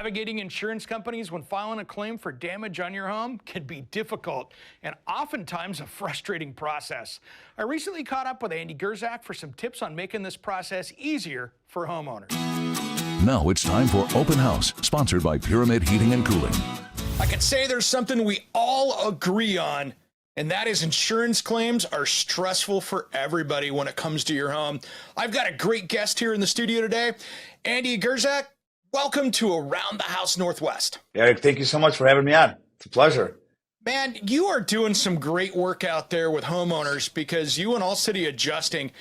Navigating insurance companies when filing a claim for damage on your home can be difficult and oftentimes a frustrating process. I recently caught up with Andy Gurczak for some tips on making this process easier for homeowners. Now it's time for Open House, sponsored by Pyramid Heating and Cooling. I can say there's something we all agree on, and that is insurance claims are stressful for everybody when it comes to your home. I've got a great guest here in the studio today, Andy Gurczak. Welcome to Around the House Northwest. Eric, thank you so much for having me on. It's a pleasure. Man, you are doing some great work out there with homeowners because you and Allcity Adjusting,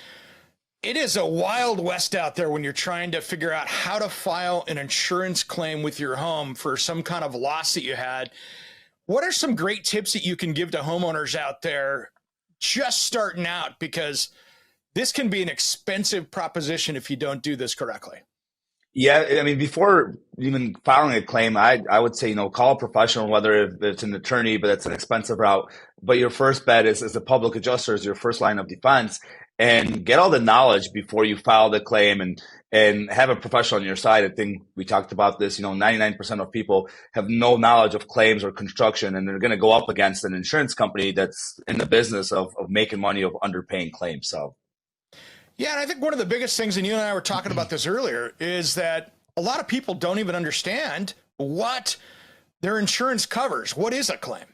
it is a wild west out there when you're trying to figure out how to file an insurance claim with your home for some kind of loss that you had. What are some great tips that you can give to homeowners out there just starting out? Because this can be an expensive proposition if you don't do this correctly. Yeah, I mean, before even filing a claim, I would say, call a professional, whether it's an attorney, but it's an expensive route. But your first bet is a public adjuster, is your first line of defense, and get all the knowledge before you file the claim and have a professional on your side. I think we talked about this, 99% of people have no knowledge of claims or construction, and they're going to go up against an insurance company that's in the business of making money of underpaying claims. So. Yeah, and I think one of the biggest things, and you and I were talking about this earlier, is that a lot of people don't even understand what their insurance covers. What is a claim?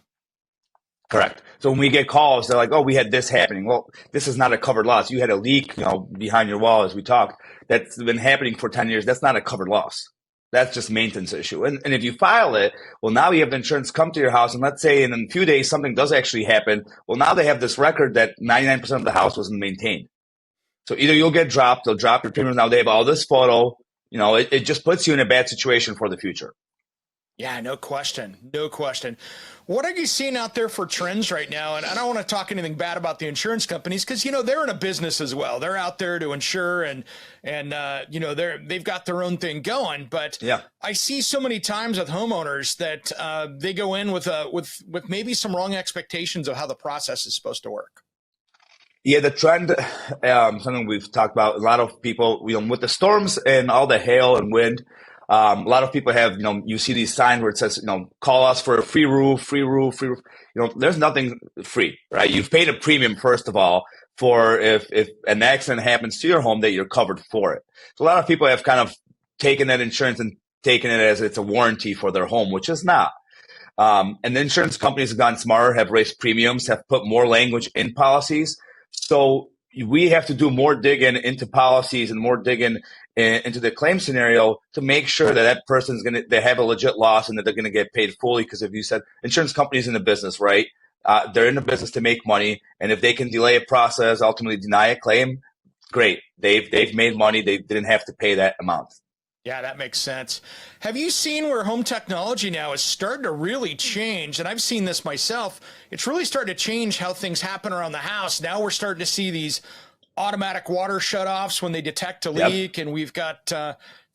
Correct. So when we get calls, they're like, oh, we had this happening. Well, this is not a covered loss. You had a leak, behind your wall, as we talked. That's been happening for 10 years. That's not a covered loss. That's just maintenance issue. And if you file it, well, now you have the insurance come to your house. And let's say in a few days, something does actually happen. Well, now they have this record that 99% of the house wasn't maintained. So either you'll get dropped, they'll drop your premiums. Now they have all this photo, it just puts you in a bad situation for the future. Yeah, no question. No question. What are you seeing out there for trends right now? And I don't want to talk anything bad about the insurance companies because, they're in a business as well. They're out there to insure and they've got their own thing going. But yeah, I see so many times with homeowners that they go in with maybe some wrong expectations of how the process is supposed to work. Yeah, the trend, something we've talked about, a lot of people, with the storms and all the hail and wind, a lot of people have, you see these signs where it says, call us for a free roof, free roof, free roof. There's nothing free, right? You've paid a premium, first of all, for if an accident happens to your home that you're covered for it. So a lot of people have kind of taken that insurance and taken it as it's a warranty for their home, which is not. And the insurance companies have gotten smarter, have raised premiums, have put more language in policies. So we have to do more digging into policies and more digging into the claim scenario to make sure that person's they have a legit loss and that they're going to get paid fully. Because if you said insurance companies in the business, right? They're in the business to make money, and if they can delay a process, ultimately deny a claim, great. They've made money. They didn't have to pay that amount. Yeah, that makes sense. Have you seen where home technology now is starting to really change? And I've seen this myself. It's really starting to change how things happen around the house. Now we're starting to see these automatic water shutoffs when they detect a leak. Yep. And we've got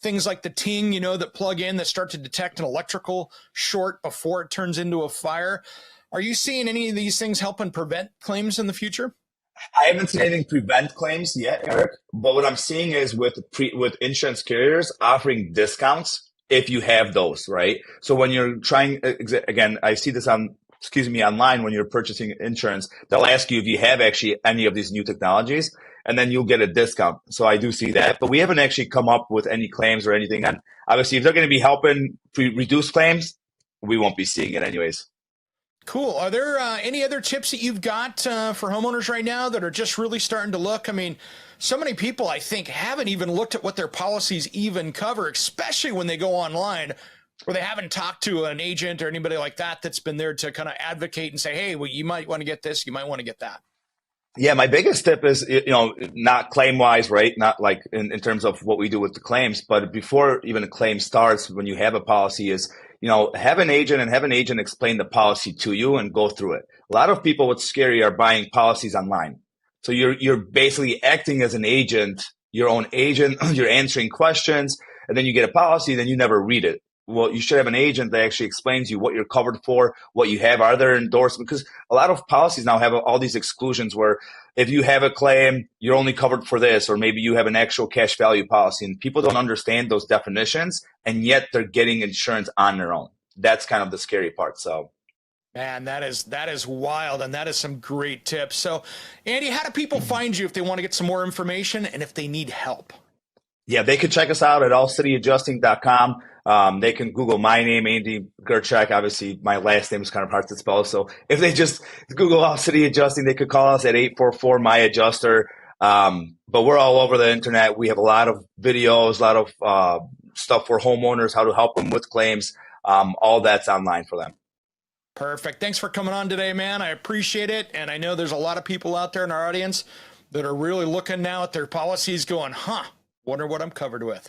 things like the Ting, that plug in that start to detect an electrical short before it turns into a fire. Are you seeing any of these things helping prevent claims in the future? I haven't seen anything prevent claims yet, Eric. But what I'm seeing is with insurance carriers offering discounts if you have those, right? So when you're trying, again, I see this online when you're purchasing insurance, they'll ask you if you have actually any of these new technologies, and then you'll get a discount. So I do see that, but we haven't actually come up with any claims or anything. And obviously, if they're going to be helping reduce claims, we won't be seeing it anyways. Cool. Are there any other tips that you've got for homeowners right now that are just really starting to look? I mean, so many people, I think, haven't even looked at what their policies even cover, especially when they go online, where they haven't talked to an agent or anybody like that that's been there to kind of advocate and say, hey, well, you might want to get this, you might want to get that. Yeah, my biggest tip is, not claim-wise, right? Not like in terms of what we do with the claims, but before even a claim starts, when you have a policy is, have an agent explain the policy to you and go through it. A lot of people, what's scary, are buying policies online. So you're basically acting as an agent, your own agent, you're answering questions, and then you get a policy, then you never read it. well, you should have an agent that actually explains you what you're covered for, what you have. Are there endorsements? Because a lot of policies now have all these exclusions where if you have a claim, you're only covered for this, or maybe you have an actual cash value policy, and people don't understand those definitions, and yet they're getting insurance on their own. That's kind of the scary part. So, man, that is wild, and that is some great tips. So, Andy, how do people find you if they want to get some more information and if they need help? Yeah, they can check us out at allcityadjusting.com. They can Google my name, Andy Gurczak. Obviously, my last name is kind of hard to spell. So if they just Google Allcity Adjusting, they could call us at 844-MY-ADJUSTER. But we're all over the internet. We have a lot of videos, a lot of stuff for homeowners, how to help them with claims. All that's online for them. Perfect. Thanks for coming on today, man. I appreciate it. And I know there's a lot of people out there in our audience that are really looking now at their policies going, wonder what I'm covered with.